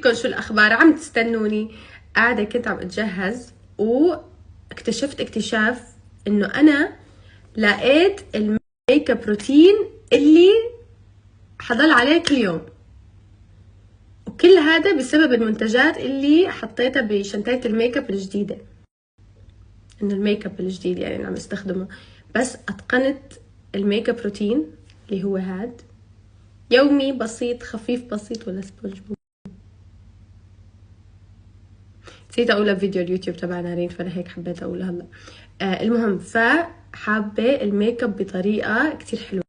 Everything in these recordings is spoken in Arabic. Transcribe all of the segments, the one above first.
لكم شو الاخبار. عم تستنوني؟ قاعده كنت عم اتجهز واكتشفت اكتشاف انه انا لقيت الميك اب روتين اللي حضل عليه كل يوم، وكل هذا بسبب المنتجات اللي حطيتها بشنطة الميك اب الجديدة. انه الميك اب الجديد يعني عم استخدمه، بس اتقنت الميك اب روتين اللي هو هاد يومي بسيط خفيف بسيط. ولا سبونج بوب نسيت اقولها بفيديو اليوتيوب تبع نارين، فانا هيك حبيت اقولها هلا. المهم، فحابه الميك اب بطريقه كتير حلوه،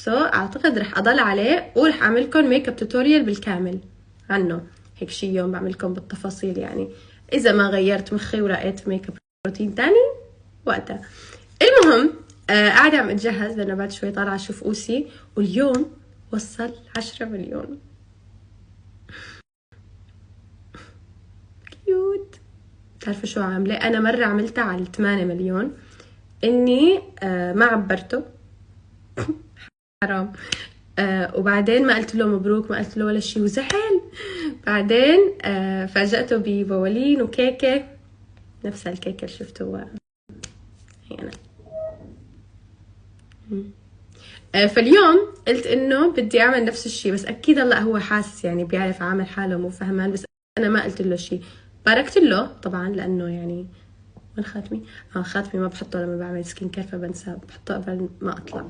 اعتقد رح اضل عليه ورح اعملكم ميك اب توتوريال بالكامل عنه هيك شي يوم، بعملكم بالتفاصيل يعني اذا ما غيرت مخي ولقيت ميك اب روتين تاني وقتها. المهم قاعده عم اتجهز لانه بعد شوي طالعه اشوف اوسي، واليوم وصل 10 مليون. كيوت. بتعرفوا شو عامله؟ انا مره عملتها على 8 مليون، اني ما عبرته حرام. وبعدين ما قلت له مبروك، ما قلت له ولا شيء وزعل. بعدين فاجأته ببوالين وكيكه، نفس الكيكه اللي شفتوها هي انا. فاليوم قلت انه بدي اعمل نفس الشيء، بس اكيد هلا هو حاسس يعني بيعرف عامل حاله مو فهمان، بس انا ما قلت له شيء. باركت له طبعا لانه يعني من خاتمي خاتمي ما بحطه لما بعمل سكين كير فبنسى، بحطه قبل ما اطلع.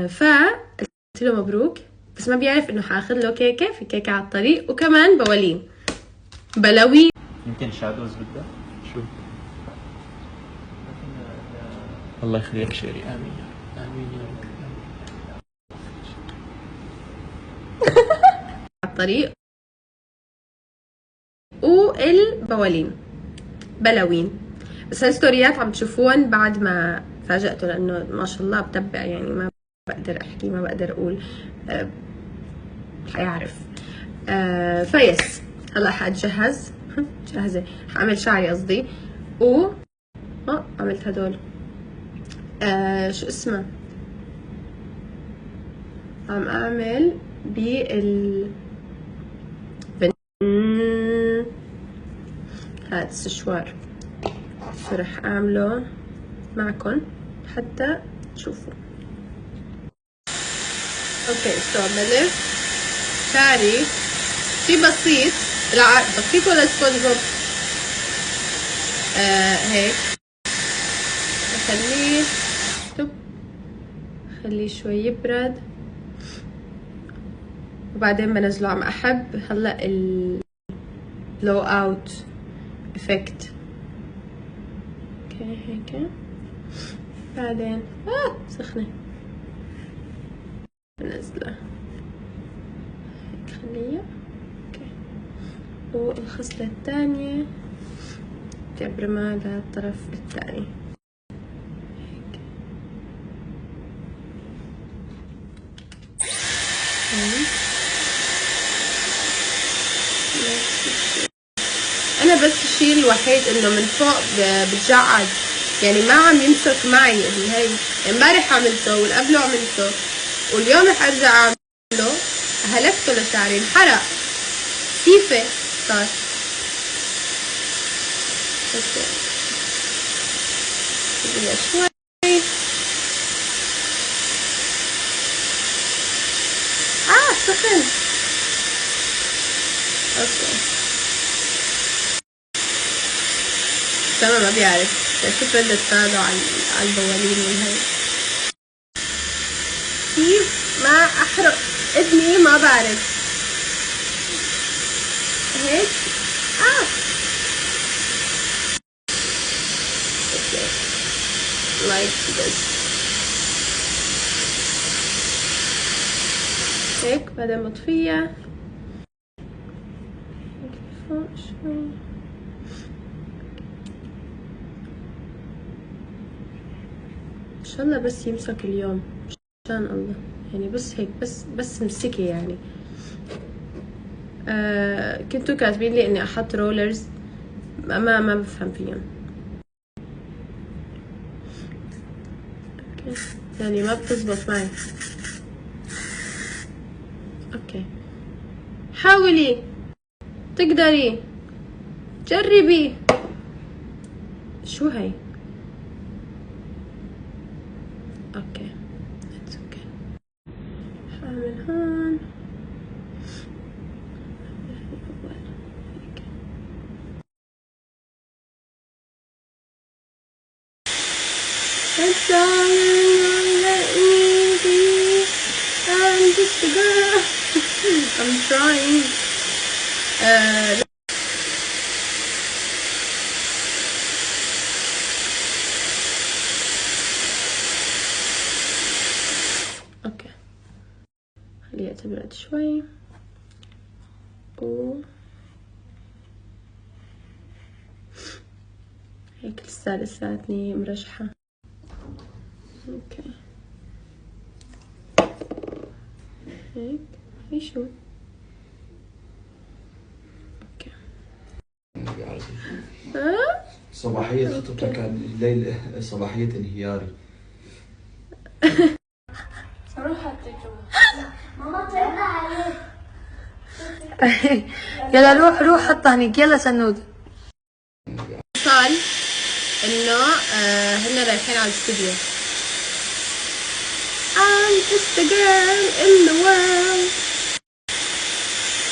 فقلت له مبروك، بس ما بيعرف انه حاخذ له كيكه، في كيكه على الطريق وكمان بوالين بلاوي. يمكن شادوز بدها شو. الله يخليك شيري، امين امين يا رب. على الطريق والبوالين بلاوين. بس هالستوريات عم تشوفون بعد ما فاجأته، لانه ما شاء الله بتبع يعني، ما بقدر احكي، ما بقدر اقول، حيعرف. فيس هلا حاتجهز جاهزه، حاعمل شعري قصدي، و عملت هدول شو اسمه، عم اعمل بال هذا السشوار، فرح اعمله معكم حتى تشوفوا. اوكي بلف شعري شي بسيط، لا بسيط ولا سبونج بوب، هيك اخليه خليه شوي يبرد وبعدين بنزله. عم احب هلا اللو اوت افكت. اوكي هيك، بعدين سخنه بنزله هيك، خليه اوكي. والخصله الثانيه تبرمها للطرف الثاني هيك. انا بس الشيء الوحيد انه من فوق بتجعد يعني، ما عم يمسك معي. اللي هي امبارح عملته والقبله عملته واليوم رح ارجع اعمله، هلكته لشعري انحرق سيفه صار. اوكي بدنا شوي سخن. اوكي تمام. ما بيعرف كيف ردة فعله على البوالين والهي. كيف ما احرق اذني ما بعرف هيك. اوكي like this هيك. بعدين بطفيها هيك فوق شوي. ان شاء الله بس يمسك اليوم عشان الله يعني، بس هيك بس امسكي يعني. كنتوا كاتبين لي اني احط رولرز، ما بفهم فيهم. اوكي يعني ما بتزبط معي. اوكي حاولي تقدري جربي. شو هي؟ اوكي اتس اوكي. حامل هون. It's all let me be. I'm just a girl. I'm trying. اوكي خليها تبرد شوي هيك لساتني مرجحة. اوكي هيك هي شو اوكي. صباحية خطبتك كان الليل صباحية انهياري. صراحة التجربة. يلا روح حط هنيك. يلا سنود. صار انه هن رايحين على الاستوديو. I'm just a girl in the world.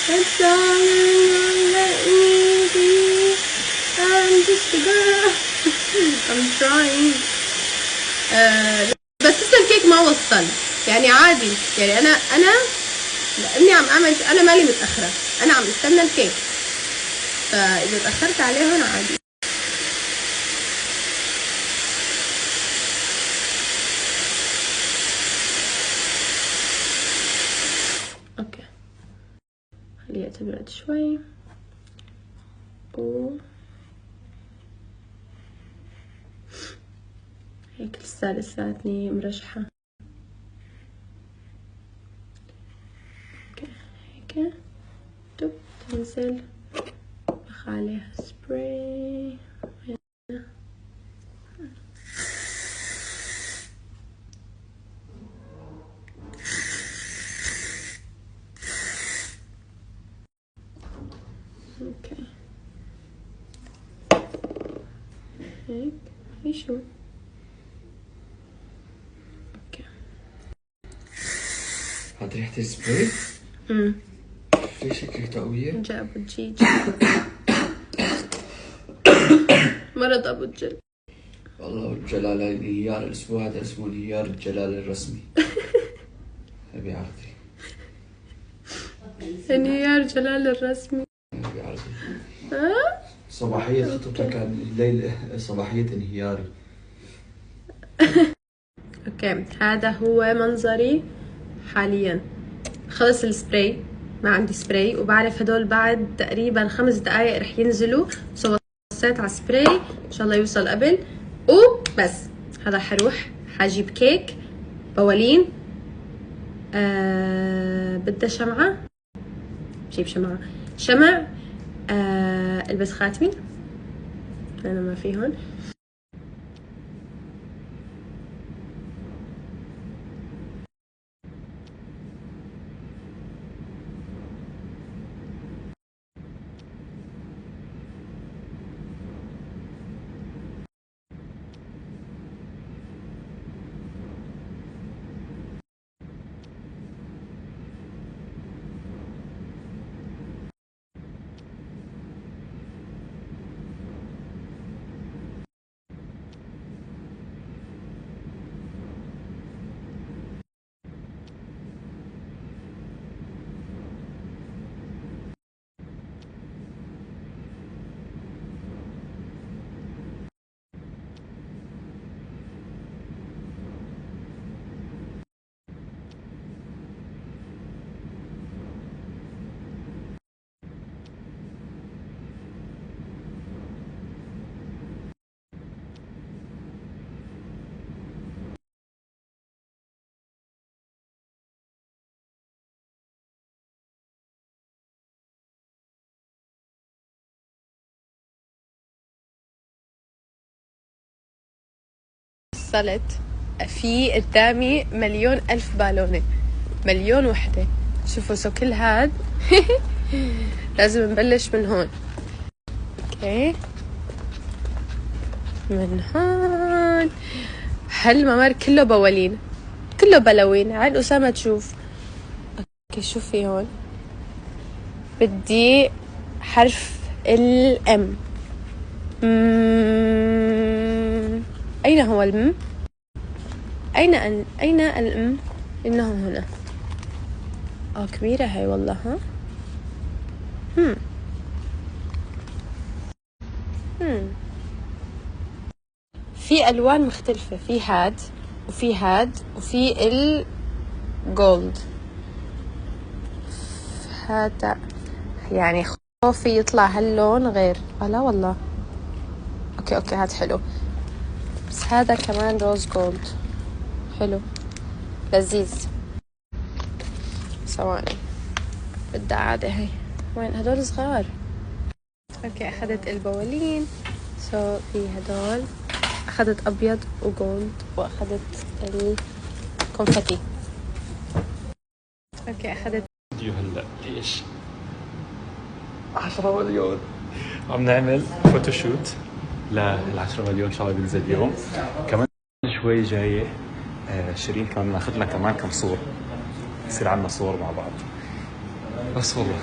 That's all let me be. I'm just a girl. I'm trying. بس لسه الكيك ما وصل يعني عادي يعني انا لاني عم اعمل انا مالي متاخره، انا عم استنى الكيك، فاذا تاخرت عليه هون عادي. اوكي خليها تبرد شوي هيك لساتني مرجحة. اوكي هيك تنزل بخ عليها سبراي. اوكي هيك هي شو اوكي. هاد ريحة السبراي؟ ليش هيك ريحته قوية؟ جاء ابو الجيج. مرض ابو الجل. والله الجلالة الانهيار الاسبوع هذا اسمه انهيار الجلال الرسمي. ابي عرضي. انهيار جلال الرسمي. ابي عرضي. صباحية خطبتك كان الليل صباحية انهياري. اوكي هذا هو منظري حاليا. خلص السبراي، ما عندي سبراي، وبعرف هدول بعد تقريبا 5 دقايق رح ينزلوا. سو وصيت على السبراي ان شاء الله يوصل قبل وبس. هذا حروح حجيب كيك بوالين. بدها شمعة، بجيب شمع. البس خاتمي انا ما في هون. وصلت في قدامي 1,000,000 بالونة، 1,000,000 وحدة. شوفوا سو كل هاد لازم نبلش من هون. اوكي من هون. هالممر كله بوالين، كله بلوين. عاد أسامة تشوف. اوكي شوفي هون، بدي حرف الام. أين هو الم؟ أين الام؟ إنه هنا. كبيرة هاي والله. ها في ألوان مختلفة، في هاد وفي هاد وفي الجولد. هذا يعني خوفي يطلع هاللون غير. لا والله. اوكي هاد حلو، بس هذا كمان روز جولد حلو لذيذ. ثواني بدي عادة هي. وين هدول صغار؟ اوكي اخذت البوالين. في هدول اخذت ابيض وجولد، واخذت الكونفتي. اوكي اخذت فيديو هلا ليش 10 مليون عم نعمل فوتوشوت لل10 مليون ان شاء الله بينزل اليوم. كمان شوي جايه شيرين كمان ناخذ لنا كمان كم صور، يصير عندنا صور مع بعض. بس والله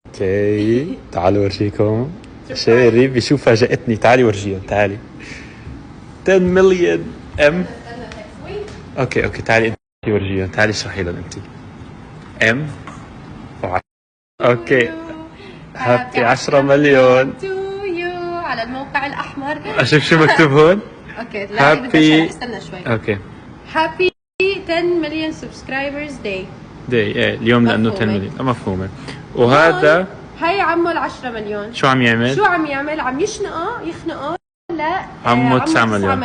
اوكي تعالوا ورجيكم. شيرين بيشوف فاجأتني. تعالي ورجيهم. تعالي 10 مليون ام. اوكي تعالي انت ورجيهم. تعالي اشرحي لهم انت. ام اوكي هابي 10 مليون تو يو على الموقع الأحمر. اشوف شو مكتوب هون. اوكي لا بدي استنى شوي. اوكي هابي 10 مليون سبسكرايبرز داي. ايه اليوم لانه 10 مليون مفهومه. وهذا هي عمو ال10 مليون شو عم يعمل؟ عم يخنقه لا عمو 9 مليون.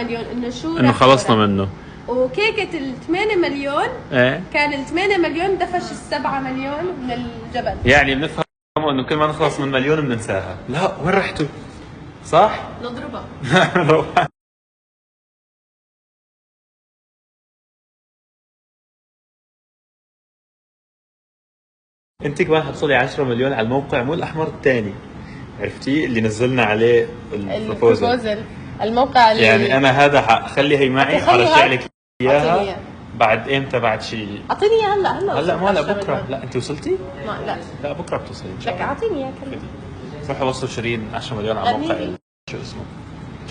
انه خلصنا منه. وكيكة ال8 مليون ايه كان ال8 مليون دفش ال7 مليون من الجبل. يعني بنفهم انه كل ما نخلص من مليون بننساها. لا وين رحتوا؟ صح؟ نضربها. انت كمان حتصلي 10 مليون على الموقع مو الاحمر الثاني، عرفتي اللي نزلنا عليه البروبوزل. الموقع اللي يعني انا هذا حخلي هي معي وارجع لك اياها. بعد امتى؟ بعد شيء اعطيني اياها هلا ما لا بكره. لا انت وصلتي؟ لا بكره بتوصلي ان شاء لك. الله. اعطيني اياها كلمه. روحي وصلوا شيرين 10 مليون على الموقع. شو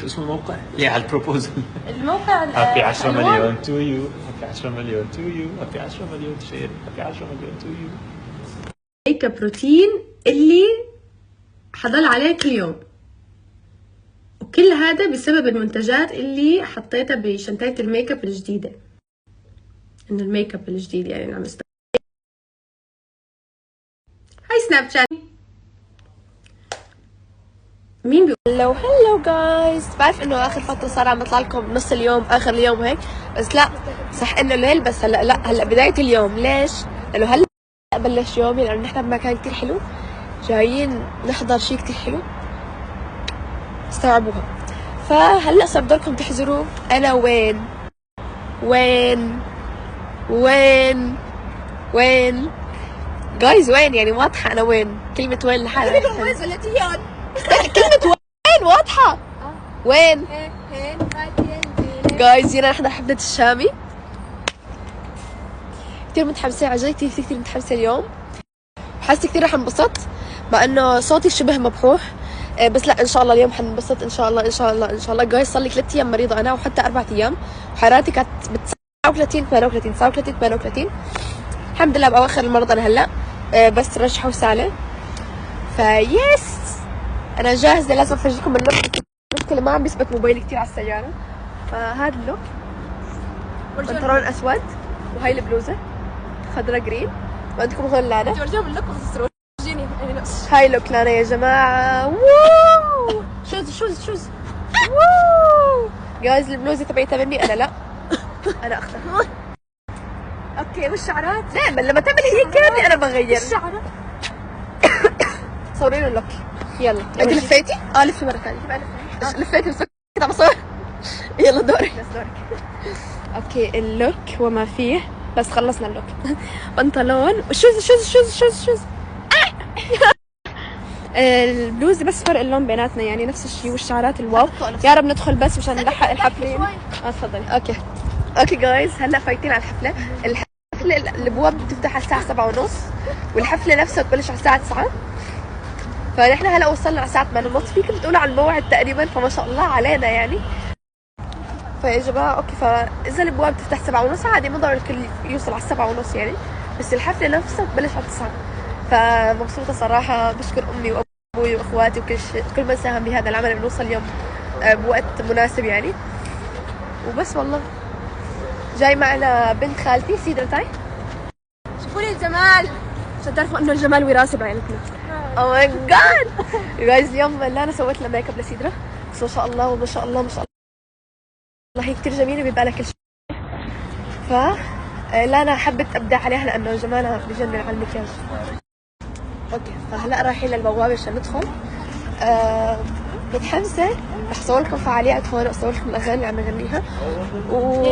اسمه الموقع؟ اللي على البروبوزل. الموقع هابي 10 مليون تو يو. هابي 10 مليون تو يو. هابي 10 مليون شير. هابي 10 مليون تو يو. ميك اب روتين اللي حضل عليه كل يوم، وكل هذا بسبب المنتجات اللي حطيتها بشنطة الميك اب الجديدة. انه الميك اب الجديد يعني عم استخدم. هاي سناب شات. مين بيقول هلو جايز؟ بعرف انه اخر فترة صار عم يطلع لكم نص اليوم اخر اليوم هيك، بس لا صح انه الليل، بس هلا بداية اليوم. ليش؟ لانه هلا بلش يومي، لانه نحن بمكان كتير حلو جايين نحضر شيء كتير حلو استوعبوها. فهلا صار بدكم تحزروا انا وين جايز؟ وين يعني واضحة انا وين. كلمة وين لحالها كلمة وين واضحة. وين جايز؟ هنا نحضر حفلة الشامي. كتير متحمسة عن جد، كتير متحمسة اليوم. حاسة كتير رح انبسط مع انه صوتي شبه مبحوح، بس لا ان شاء الله اليوم حنبسط ان شاء الله. جايز صار لي 3 ايام مريضة انا، وحتى 4 ايام، وحرارتي كانت ب 39 الحمد لله باواخر المرض انا هلا، بس رجحة وسالة. فيس انا جاهزة. لازم افرجيكم اللوك. المشكلة ما عم بيثبت موبايلي كتير على السيارة. فهذا اللوك، بنطلون اسود، وهاي البلوزة خضرا جرين، وعندكم هون لانا. تورجيهم اللوك وتورجيني هاي لوك لانا يا جماعة. واو شوز واو جايز. البلوزة تبعتها مني انا، لا انا اختها. اوكي والشعرات دائما لما تعملي هيك كامل انا بغير الشعرات. صوري له اللوك. يلا انت لفيتي؟ لفي مرة ثانية. لفيتي بس كنت عم بصور. يلا دورك. بس دورك. اوكي اللوك وما فيه، بس خلصنا اللوك. بنطلون وشوز. البلوزة بس فرق اللون بيناتنا يعني نفس الشيء، والشعرات الواو. يا رب ندخل بس مشان نلحق الحفلة. تفضلي. اوكي جايز، هلا فايتين على الحفلة. الابواب بتفتح على الساعة 7:30 والحفلة نفسها تبلش على الساعة 9. فنحن هلا وصلنا على الساعة 8:30. فيكم تقولوا على الموعد تقريبا، فما شاء الله علينا يعني. فيا جماعة اوكي، فاذا الابواب بتفتح 7:30 عادي ما ضروري الكل يوصل على 7:30 يعني، بس الحفلة نفسها بتبلش على 9. فمبسوطة صراحة، بشكر امي وابوي واخواتي وكل شيء، كل من ساهم بهذا العمل بنوصل اليوم بوقت مناسب يعني. وبس والله جاي معنا بنت خالتي سيدرا تاي. شوفوا لي الجمال عشان تعرفوا انه الجمال وراثي بعائلتنا. او ماي جاد يو جايز، اليوم لا انا سويت لها ميك اب لسيدرا، بس ما شاء الله ما شاء الله ما شاء الله هي كثير جميله بيبقى لها كل شيء. ف لا انا حبيت ابدع عليها لانه جمالها بجنن على المكياج. اوكي فهلا رايحين للبوابه عشان ندخل. متحمسه، رح اصور لكم فعاليات هون واصور لكم الاغاني اللي عم نغنيها.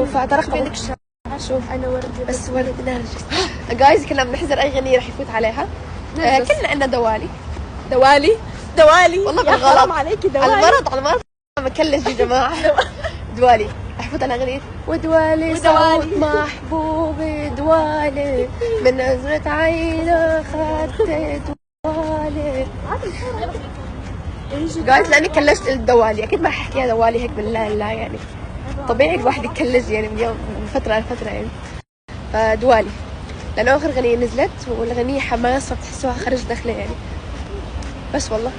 فترقبوا. شوف انا وردي، بس وردي نرجس. جايز كنا بنحضر اي غنية رح يفوت عليها. كلنا قلنا دوالي والله بالغلط. حرام عليكي دوالي. على المرض مكلج يا جماعه. دوالي رح يفوت على اغنية ودوالي صوت محبوبي، دوالي من نظرة عينه خدت دوالي. جايز لاني كلجت الدوالي، اكيد ما ححكيها دوالي هيك بالله لا يعني، طبيعي الواحد يتكلج يعني من يوم من فتره لفتره يعني. فدوالي لانه اخر غنية نزلت والغنية حماس، فبتحسوها خرج داخله يعني. بس والله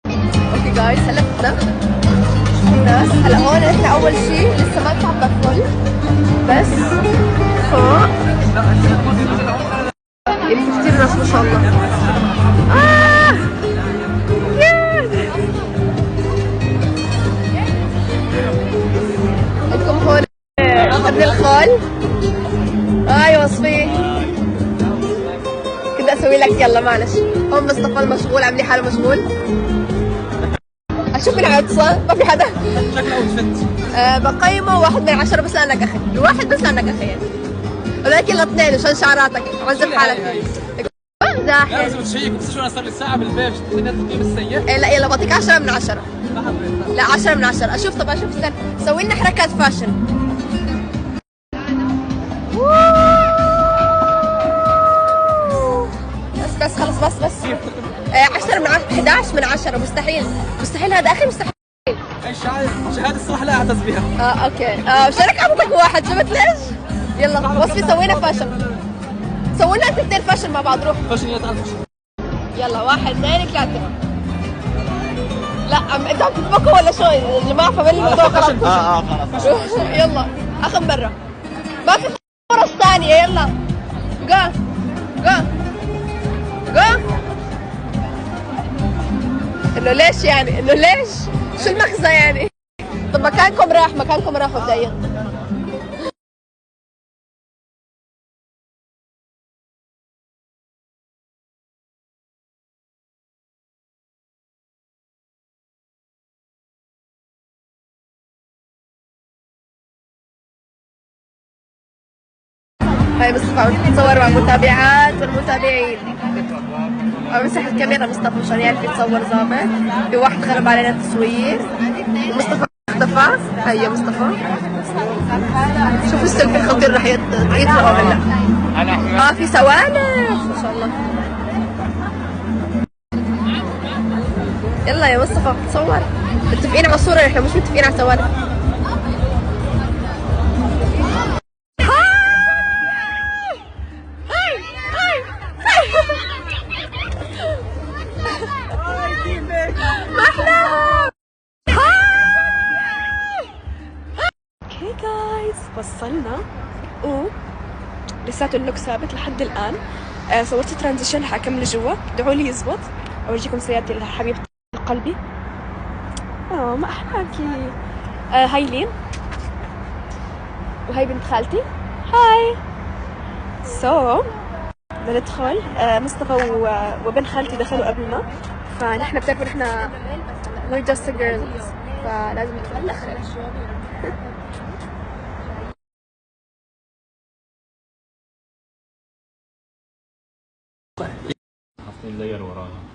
اوكي جايز، هلا فتنا الناس. هلا هون احنا اول شيء لسه ما تعبى فل، بس فوق يعني في كثير ناس ما شاء الله. عندكم هون ابن الخال. ايوه وصفي كنت اسوي لك، يلا معلش. هون مصطفى المشغول عامل حاله مشغول. اشوف مين عم يتصل، ما في حدا. شكله اوتفت. بقيمه 1 من 10 بس لانك اخي، الواحد بس لانك اخي يعني، ولكن الاثنين عشان شعراتك عذب حالك. امزح يعني. لازم تشيك، بس شو انا صار لي ساعه بالبيت بدنا تقييم السيء. لا يلا بعطيك 10 من 10. لا 10 من 10. اشوف طب اشوف استنى، سوي لنا حركات فاشن. بس خلص بس 10 من 10 11 من 10. مستحيل هذا اخي، مستحيل. اي شهاده الصراحه لا اعتز بها. اوكي شارك اعطيك واحد، شفت ليش؟ يلا وصفي سوينا فاشن، سوي لنا انت اثنين فاشن مع بعض. روح فاشن. يلا تعال فاشن. يلا 1 2 3. لا انت عم تطبخوا ولا شو يا جماعه؟ فبالي الموضوع خلاص. يلا اخذ برا، ما في فرص ثانيه. يلا جو انه ليش يعني، انه ليش؟ شو المغزى يعني؟ طب مكانكم راح مبدئيا. هاي مصطفى عم تتصور مع متابعات والمتابعين. عم يمسح الكاميرا مصطفى مشان يعرف يتصور ظابط. في واحد خرب علينا التصوير ومصطفى اختفى. هيا مصطفى شوفوا السلفي الخطير رح يطلعوا هلا. في سوالف ما شاء الله. يلا يا مصطفى تصور. متفقين على الصورة، نحن مش متفقين على سوالف. اوكي جايز وصلنا لساته اللوك ثابت لحد الان. صورت ترانزيشن، حكمل جوا، ادعوا لي يزبط. اورجيكم سيارتي لحبيبتي قلبي. ما احلاكي. هاي لين وهي بنت خالتي. هاي بدنا ندخل. مصطفى وبن خالتي دخلوا قبلنا، فنحن بتعرفوا نحن we're just girls فلازم نتفلخ. حاطين لاير وراها.